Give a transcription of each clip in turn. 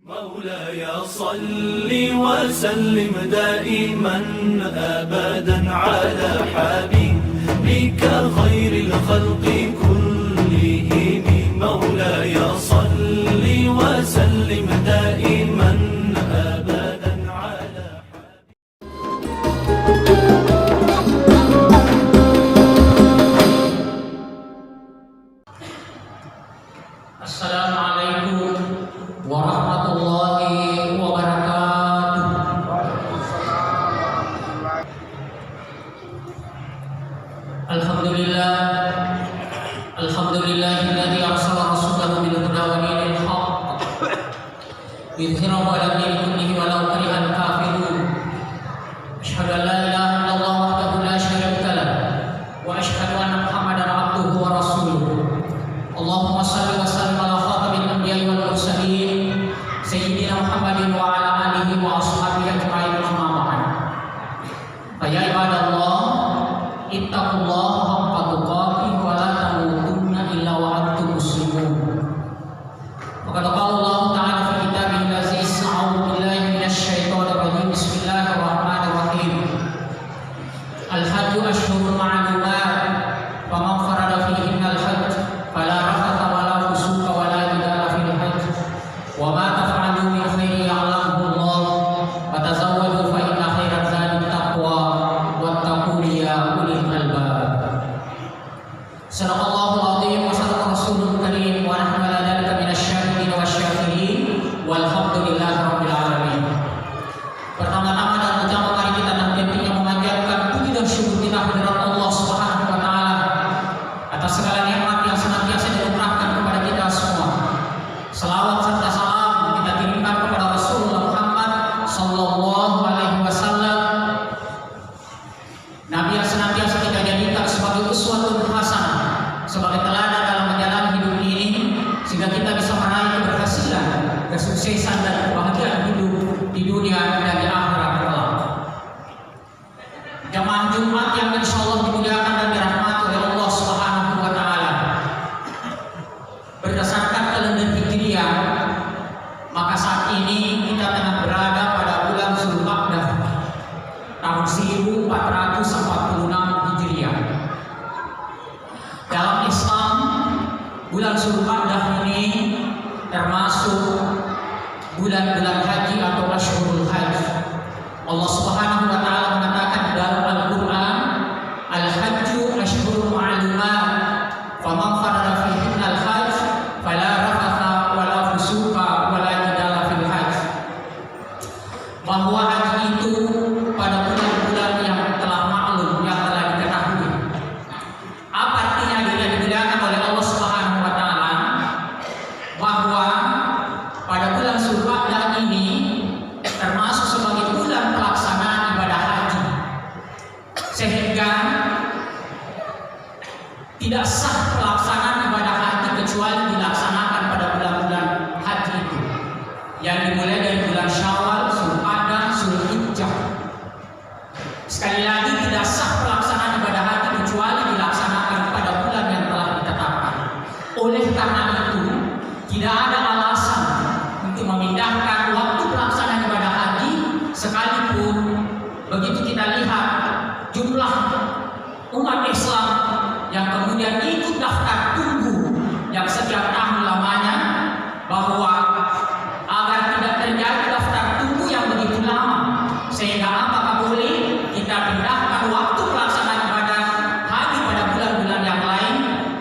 مولاي صل وسلم دائما أبدا على حبيبك خير الخلق كلهم. مولاي صل وسلم دائما أبدا على Assalamualaikum warahmatullahi wabarakatuh. Alhamdulillahilladzi arsala rasulahu bil huda wa dinil haqq liyudhhirahu 'ala dini kullihi walau karihal kafirun. Asyhadu an la ilaha illallah wahdahu la syarika lahu wa asyhadu anna Muhammadan 'abduhu wa rasuluhu. Allahumma shalli wa sallim ala khatamin anbiya'i wal mursalin sayyidina Muhammadin wa ala alihi wa ashabihi ajma'in, amma ba'd. Fa ya ibadallah, ittaqullaha haqqa tuqatih wa la tamutunna illa wa antum muslimun. Wa qala Allah ta'ala fi kitabihil aziz, a'udzu billahi minasy syaithanir rajim. Bismillahirrahmanirrahim. Al-hajju ashhurun ma'lumat, faman farada fihinna al-hajj fala rafatha wala fusuqa wala jidala fil hajj wa ma taf'alu min khairin ya'lamuhu Allah wa tazawwadu fa inna khairaz zadi taqwa wattaqun ya ulil albab. Sadaqallahul azim wa sadaqa rasulul karim wa nahnu ala dzalika minasy syahidin wasyakirin walhamdulillahi rabbil alamin. Pertama-tama dan utama mari kita nantinya memanjatkan puji dan syukur kita kehadirat Allah Subhanahu wa taala atas segala nikmat yang senantiasa dilimpahkan kepada kita semua. Selawat serta salam kita kirimkan kepada Rasulullah Muhammad sallallahu alaihi wasallam, Nabi yang senantiasa kita jadikan sebagai uswatun hasanah, sebagai teladan dalam menjalani hidup ini, sehingga kita bisa meraih keberhasilan, kesuksesan dan kebahagiaan hidup di dunia dan di akhirat kelak. Jamaah Jumat yang insyaallah dimuliakan dan dirahmati oleh Allah Subhanahu wa taala. Berdasarkan kalender Hijriah, maka saat ini kita tengah berada pada bulan Zulqa'dah tahun 1446 Hijriah. Dalam Islam, bulan Zulqa'dah ini termasuk bulan-bulan haji atau Ashhurul Hajj. Allah Subhanahu wa taala mengatakan dalam Al-Qur'an, Al-Hajju ashhurun ma'lumat, faman farada fihinna al-hajj fala rafatha wala fusuqa wala jidala fil hajj. Bahwa haji itu pada bulan-bulan yang telah maklum, yang telah diketahui. Apa artinya yang dimuliakan oleh Allah Subhanahu wa taala? Bahwa pada bulan Zulqa'dah ini termasuk sebagai bulan pelaksanaan ibadah haji, sehingga tidak sah pelaksanaan ibadah haji kecuali dilaksanakan pada bulan-bulan haji itu, yang dimulai dari bulan Syawal, Zulqa'dah, Zulhijjah. Sekali lagi, tidak sah pelaksanaan ibadah haji kecuali dilaksanakan pada bulan yang telah ditetapkan. Oleh karena itu, tidak ada alasan untuk memindahkan waktu pelaksanaan ibadah haji, sekalipun begitu kita lihat jumlah umat Islam yang kemudian ikut daftar tunggu yang setiap tahun lamanya, bahwa agar tidak terjadi daftar tunggu yang begitu lama, sehingga apakah boleh kita pindahkan waktu pelaksanaan ibadah haji pada bulan-bulan yang lain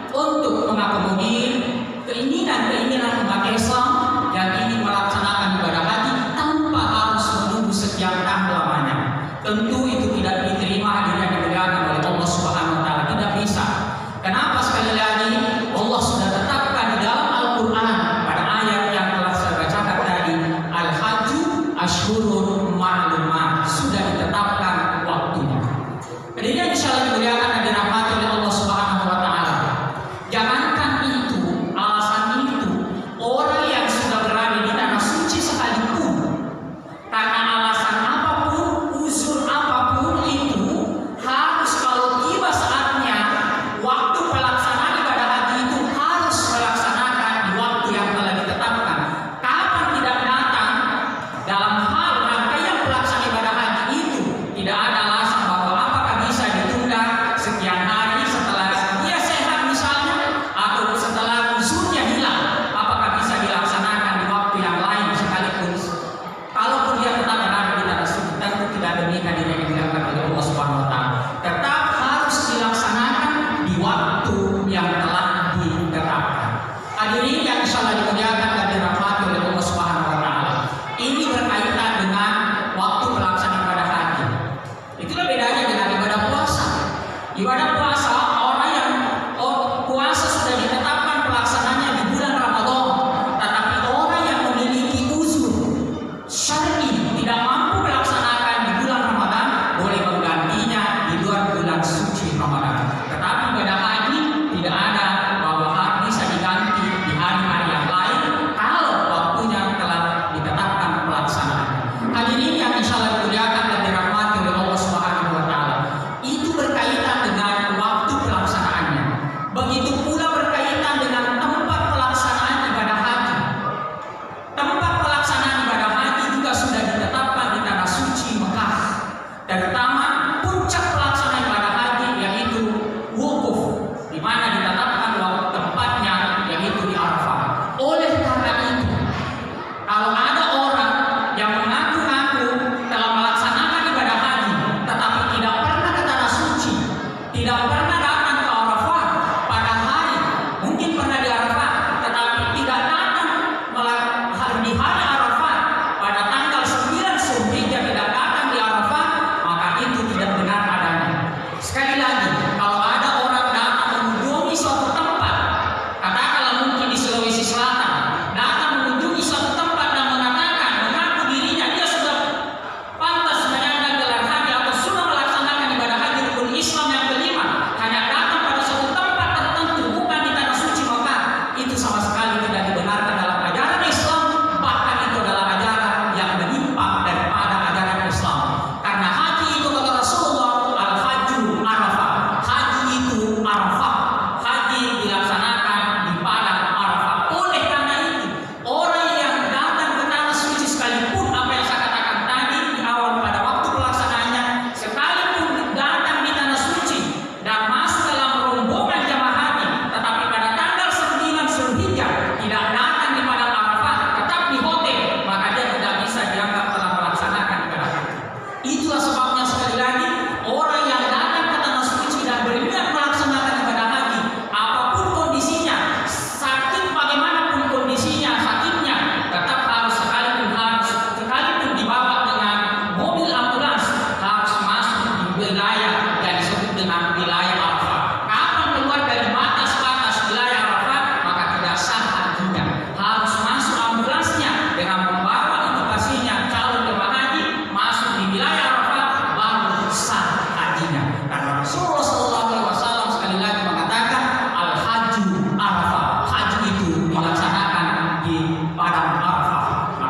untuk mengakomodir keinginan-keinginan umat Islam yang ingin melaksanakan ibadah haji tanpa harus menunggu sekian tahun lamanya. Tentu itu tidak diterima hadirin yang dimuliakan oleh Allah Subhanahu wa taala, tidak bisa. Kenapa? Sekali lagi, Allah sudah tetapkan di dalam Al-Qur'an pada ayat yang telah saya bacakan tadi, Al-Hajju ashhurun ma'lumat, sudah ditetapkan waktunya. Hadirin yang insyaallah dimuliakan dan dirahmati oleh Allah Subhanahu wa taala. Jangankan itu, alasan itu, orang yang sudah berada di tanah suci sekalipun, karena alasan apapun, uzur apapun itu, harus kalau tiba saatnya waktu pelaksanaan ibadah haji itu harus melaksanakan di waktu yang telah ditetapkan. Kapan tidak datang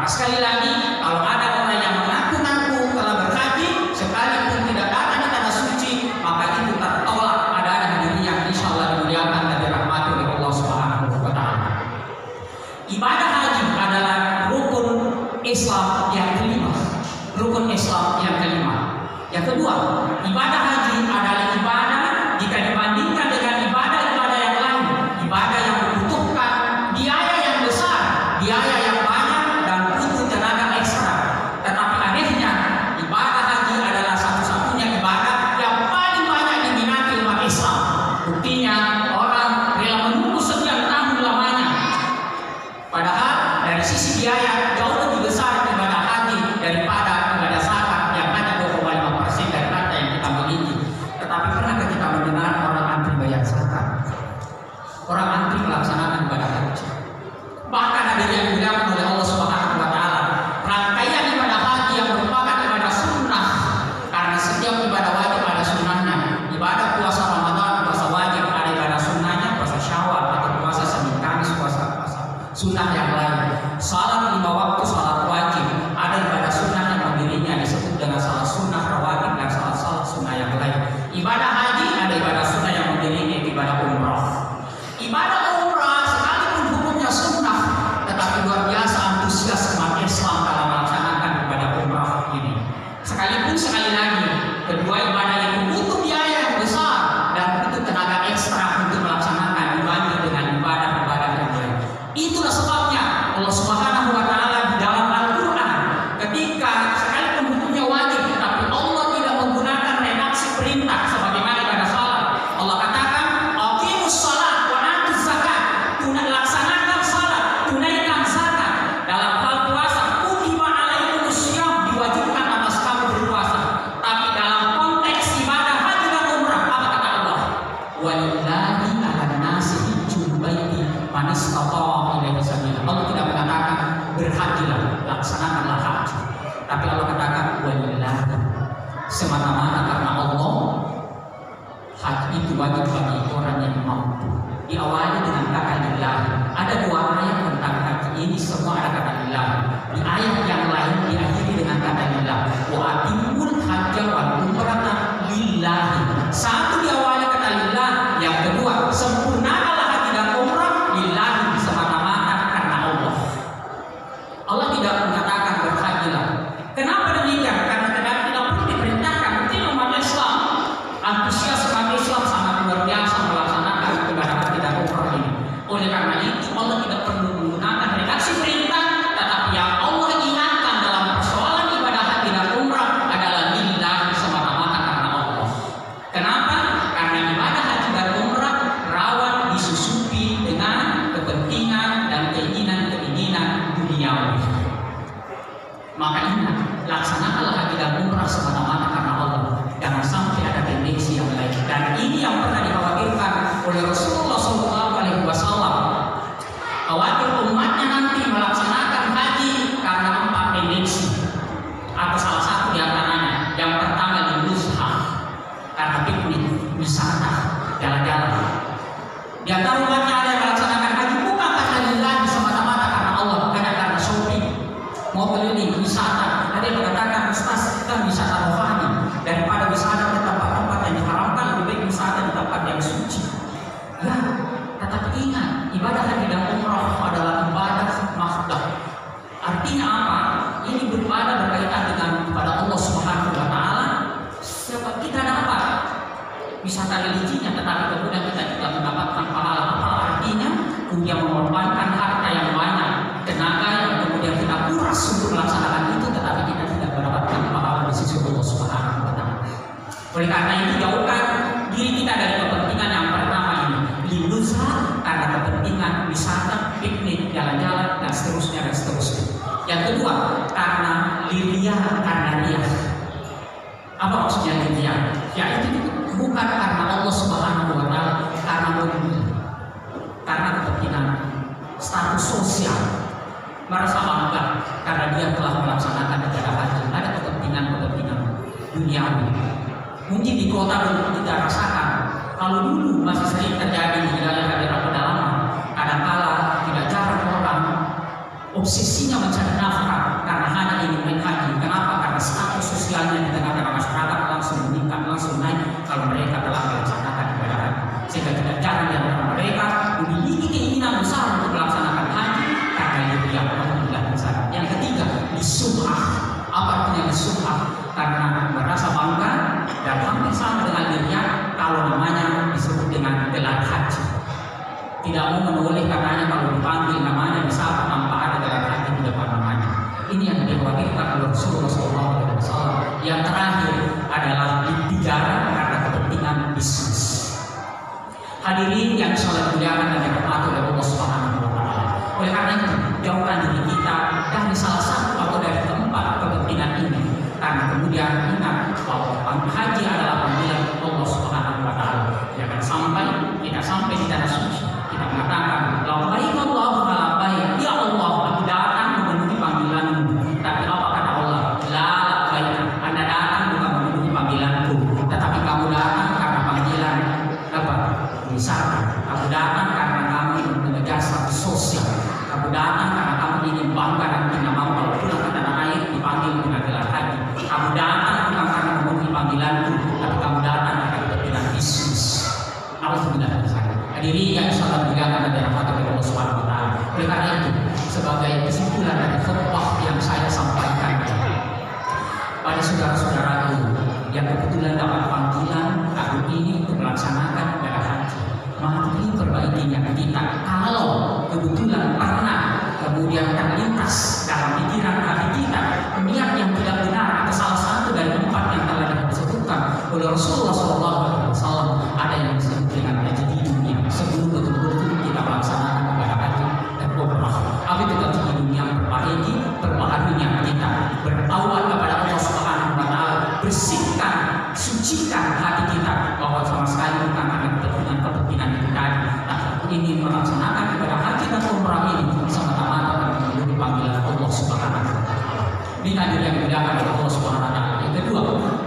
Maka sekali lagi, kalau ada orang yang mengaku-ngaku telah berhaji sekalipun tidak ada di tanah suci, maka itu tertolak adanya diri yang insya Allah dimuliakan dan dirahmati oleh Allah Subhanahu wa Ta'ala. Ibadah haji adalah rukun Islam yang kelima. Rukun Islam yang kelima. Yang kedua, ibadah haji adalah ibadah jika dibandingkan dengan ibadah-ibadah yang lain, ibadah yang membutuhkan biaya yang besar, biaya yang banyak dan butuh tenaga ekstra. Tetapi anehnya, ibadah haji adalah satu-satunya ibadah yang paling banyak diminati umat Islam. Buktinya orang rela menunggu sekian tahun lamanya. Padahal dari sisi biaya jauh lebih besar ibadah haji daripada ibadah zakat yang hanya 2,5% dari harta yang kita miliki. Tetapi pernahkah kita mendengar orang antri bayar zakat? Orang antri melaksanakan ibadah haji. Bahkan ada yang dibilang oleh Allah Subhanahu wa Ta'ala, rangkaian ibadah haji yang merupakan ibadah sunnah, karena setiap ibadah wajib ada sunnahnya. Ibadah puasa Ramadan, puasa wajib, ada ibadah sunnahnya, puasa Syawal atau puasa Senin Kamis, puasa sunnah yang lain. Salat 5 waktu, salat wajib, ada ibadah sunnah yang dirinya disebut dengan salat sunnah rawatib dan salat sunnah yang lain. Ibadah haji ada ibadah sunnah yang dirinya ibadah umrah. Ibadah umrah sekalipun hukumnya sunnah, tetapi luar biasa antusias umat Islam dalam melaksanakan ibadah umrah ini. Sekalipun sekali lagi kedua ibadah itu butuh biaya yang besar dan butuh tenaga ekstra untuk melaksanakan dibanding dengan ibadah-ibadah yang lain. Itulah sebabnya Allah Subhanahu wa Ta'ala di dalam Al-Quran ketika sekalipun hukumnya wajib, tapi Allah tidak menggunakan redaksi perintah sebagaimana ibadah salat. Allah katakan, aqimus shalah wa atuz zakat, laksanakan salat, tunaikan zakat. Dalam hal puasa, kutiba alaikumus syiyam, diwajibkan atas kamu berpuasa. Tapi dalam konteks ibadah haji dan umrah, apa kata Allah? Walillahi 'alan nasi hijjul baiti man istata'a ilaihi sabila. Allah tidak mengatakan berhajilah, laksanakanlah haji. Tapi Allah katakan walillahi, semata-mata karena Allah haji itu wajib bagi orang yang mampu. Diawali dengan kata lillahi. Ada 2 ayat tentang haji ini semua ada kata lillahi. Di ayat yang lain diakhiri dengan kata lillahi. Wa atimul hajja wal umrata lillahi. Satu diawali kata lillahi, yang kedua sempurnakanlah haji dan umrah lillahi, semata-mata karena Allah. Allah tidak mengatakan berhajilah. Kenapa demikian? Karena tidak pun diperintahkan. Mungkin umat Islam, antusias umat Islam sangat luar biasa melaksanakan ibadah haji dan umrah ini. Oleh karena itu Allah tidak perlu menggunakan redaksi perintah, tetapi yang Allah ingatkan dalam persoalan ibadah haji dan umrah adalah lillahi, semata-mata karena Allah. Kenapa? Karena ibadah haji dan umrah rawan disusupi dengan kepentingan dan keinginan-keinginan duniawi. Maka ingat, laksanakanlah haji dan umrah semata-mata karena Allah. Jangan sampai ada tendensi yang lain. Dan ini yang pernah dikhawatirkan oleh Rasulullah SAW. Khawatir umatnya nanti melaksanakan haji karena 4 tendensi. Atau salah satu di antaranya. Yang pertama di Nuzha, karena piknik, wisata, jalan-jalan. Di antara umatnya ada yang melaksanakan haji bukan karena lillahi, semata-mata karena Allah, bukan karena shopping, mau keliling, wisata. Ada yang mengatakan, Ustaz, kita wisata rohani daripada wisata di tempat-tempat yang diharamkan, lebih baik wisata di tempat yang suci. Ya, tetapi ingat, ibadah haji dan umrah adalah ibadah mahdah. Artinya apa? Ini beribadah berkaitan dengan kepada Allah Subhanahu wa Ta'ala. Siapa kita dapat wisata religinya, tetapi kemudian kita juga mendapatkan pahala. Apa artinya? Kemudian mengorbankan harta yang banyak, tenaga yang kemudian kita kuras untuk melaksanakan itu, tetapi kita tidak mendapatkan pahala di sisi Allah Subhanahu wa Ta'ala. Oleh karena itu jauhkan diri kita dari kepentingan yang pertama ini, linuzha, karena kepentingan wisata, piknik, jalan-jalan dan seterusnya dan seterusnya. Yang kedua, karena liria, karena riya. Apa maksudnya liria? Ya itu bukan karena Allah Subhanahu wa Ta'ala, karena dunia, karena kepentingan status sosial, merasa bangga karena dia telah melaksanakan ibadah haji. Ada kepentingan duniawi. Mungkin di kota belum kita rasakan. Kalau dulu masih sering terjadi di daerah pedalaman, kadang-kala tidak jarang orang obsesinya mencari nafkah karena hanya ingin naik haji. Kenapa? Karena status sosialnya di tengah-tengah masyarakat langsung meningkat, langsung naik kalau mereka telah melaksanakan ibadah haji. Sehingga tidak jarang di antara mereka memiliki keinginan besar untuk melaksanakan haji karena dia alhamdulillah besar. Yang ketiga, disum'ah. Apa artinya disum'ah? Karena merasa bangga dan hampir sama dengan dirinya kalau namanya disebut dengan gelar haji. Tidak mau menoleh karenanya kalau dipanggil namanya disapa tanpa ada gelar haji di depan namanya. Ini yang diwakilkan oleh Rasulullah SAW. Yang terakhir adalah dipenjara karena kepentingan bisnis. Hadirin yang sholat muliakan dan dirahmati oleh Allah Subhanahu wa Ta'ala. Oleh karena itu, jauhkan diri kita dari salah satu atau dari keempat kepentingan ini. Karena kemudian ingat bahwa haji adalah panggilan Allah Subhanahu wa Ta'ala. Jangan sampai kita sampai di tanah suci kita mengatakan labbaik Allahumma labbaik, ya Allah aku datang memenuhi panggilanmu. Tapi apa kata Allah? La labbaik, Anda datang bukan memenuhi panggilanku, tetapi kamu datang karena panggilan apa? Wisata. Kamu datang karena kamu mengejar status sosial. Kamu datang karena kamu ingin bangga dan tidak mau kalau pulang ke tanah air dipanggil dengan gelar haji. Kamu datang bukan karena memenuhi panggilanku, tapi kamu datang karena kepentingan bisnis. Alhamdulillah. Hadirin yang salat muliakan dan dirahmati oleh Allah Subhanahu wa Ta'ala. Oleh karena itu, sebagai kesimpulan dari khutbah yang saya sampaikan pada saudara-saudaraku yang kebetulan dapat panggilan tahun ini untuk melaksanakan ibadah haji, mari perbaiki niat kita. Kalau kebetulan pernah kemudian terlintas dalam pikiran hati kita niat yang tidak benar atau salah satu dari empat yang telah disebutkan oleh Rasulullah SAW, ada yang disebut dengan haji di dunia sebelum betul-betul kita melaksanakan ibadah haji dan umrah. Apa itu haji di dunia? Perbaharui niat kita, bertawaf kepada Allah Subhanahu wa Ta'ala, bersihkan, sucikan hati kita bahwa sama sekali bukan ada kepentingan itu tadi. Nah, ini melaksanakan ibadah haji dan umrah ini semata-mata memenuhi panggilan Allah Subhanahu wa Ta'ala. Ini hadir yang dimuliakan oleh Allah Subhanahu wa Ta'ala. Yang kedua,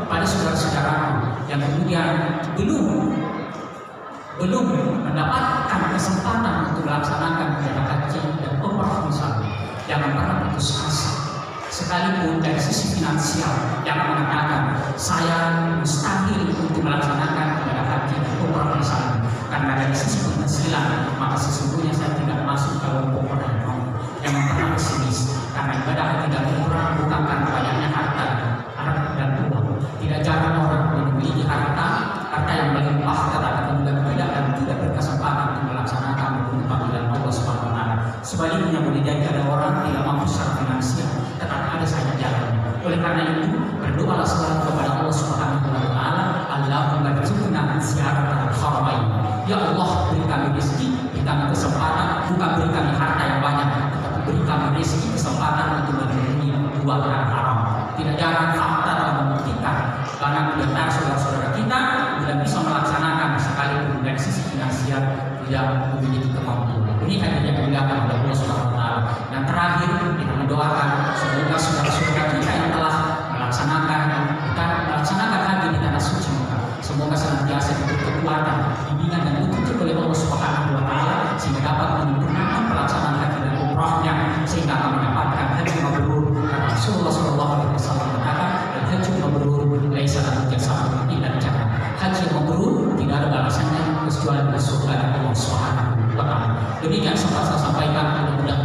pada saudara-saudaraku yang kemudian belum mendapatkan kesempatan untuk melaksanakan ibadah haji dan umrah misalnya, jangan pernah putus asa. Sekalipun dari sisi finansial jangan mengatakan saya mustahil untuk melaksanakan ibadah haji dan umrah misalnya, karena dari sisi penghasilan maka sesungguhnya saya tidak masuk dalam kelompok yang mau. Jangan pernah pesimis, karena ibadah haji dan umrah bukan karena banyaknya harta dan uang. Tidak jarang orang memiliki harta yang melimpah, tetapi kemudian tidak berkesempatan untuk melaksanakan panggilan Allah Subhanahu wa Ta'ala. Sebaliknya boleh jadi ada orang tidak mampu secara finansial, tetapi ada saja jalan. Oleh karena itu, berdoalah selalu kepada Allah Subhanahu wa Ta'ala, Allahumma rzuqna ziyaratal haramain. Ya Allah, beri kami rezeki, beri kami kesempatan, bukan beri kami harta yang banyak, tetapi beri kami rezeki kesempatan untuk memenuhi dua haram. Tidak jarang fakta dalam membuktikan karena di antara saudara-saudara kita tidak bisa melaksanakan sekalipun dari sisi finansial tidak memiliki kemampuan. Ini hadir yang dimuliakan oleh Allah Subhanahu wa Ta'ala. Dan terakhir kita mendoakan semoga saudara-saudara kita yang telah melaksanakan haji di tanah suci, semoga senantiasa diberi kekuatan, bimbingan dan petunjuk oleh Allah Subhanahu wa Ta'ala sehingga dapat menyempurnakan pelaksanaan haji dan umrahnya sehingga akan mendapatkan haji mabrur. Karena Rasulullah SAW mengatakan haji mabrur laisa lahu jazaa'un illa jannah. Haji mabrur tidak ada balasannya kecuali surga dari Allah Subhanahu wa Ta'ala. Demikian sempat saya sampaikan, mudah-mudahan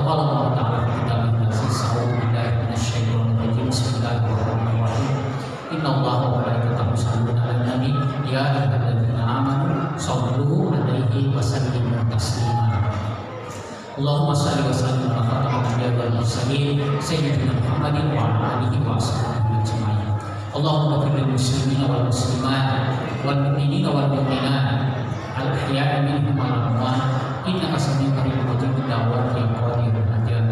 Taqabbalallahu ta'ala kitabul aziz. A'udzu billahi minasyaitonir rajim. Bismillahirrahmanirrahim. Innallaha wa malaikatahu yusholluna 'alan nabi ya ayyuhalladzina amanu shallu 'alaihi wa sallimu taslima. Allahumma shalli wa sallim ala khatamin nabiyyin wal mursalin sayyidina Muhammadin wa ala alihi wa sahbihi ajma'in. Allahumma ighfir lil muslimina wal muslimat wal mu'minina wal mu'minat al ahya'i minhum wal amwat innaka sami'un qaribun mujibud da'wat ya qadirul hajat.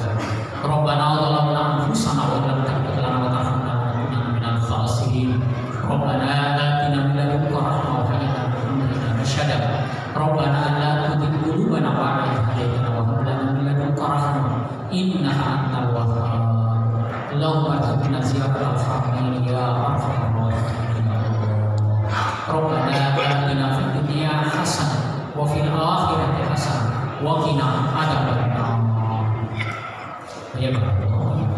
Rabbana zalamna anfusana wa lam taghfir lana wa tarhamna lanakunanna minal khasirin. Rabbana atina min ladunka rahmatan wa hab lana min amrina rashada. Rabbana la tuzigh qulubana ba'da idh hadaytana wa hab lana min ladunka rahmah innaka antal wahhab. Allahumma arzuqna ziyaratal haramin ya arhamar rahimin. Rabbana atina fid dunya hasanah wa fil akhirati hasanah wa qina adzabannar. Ya Allah.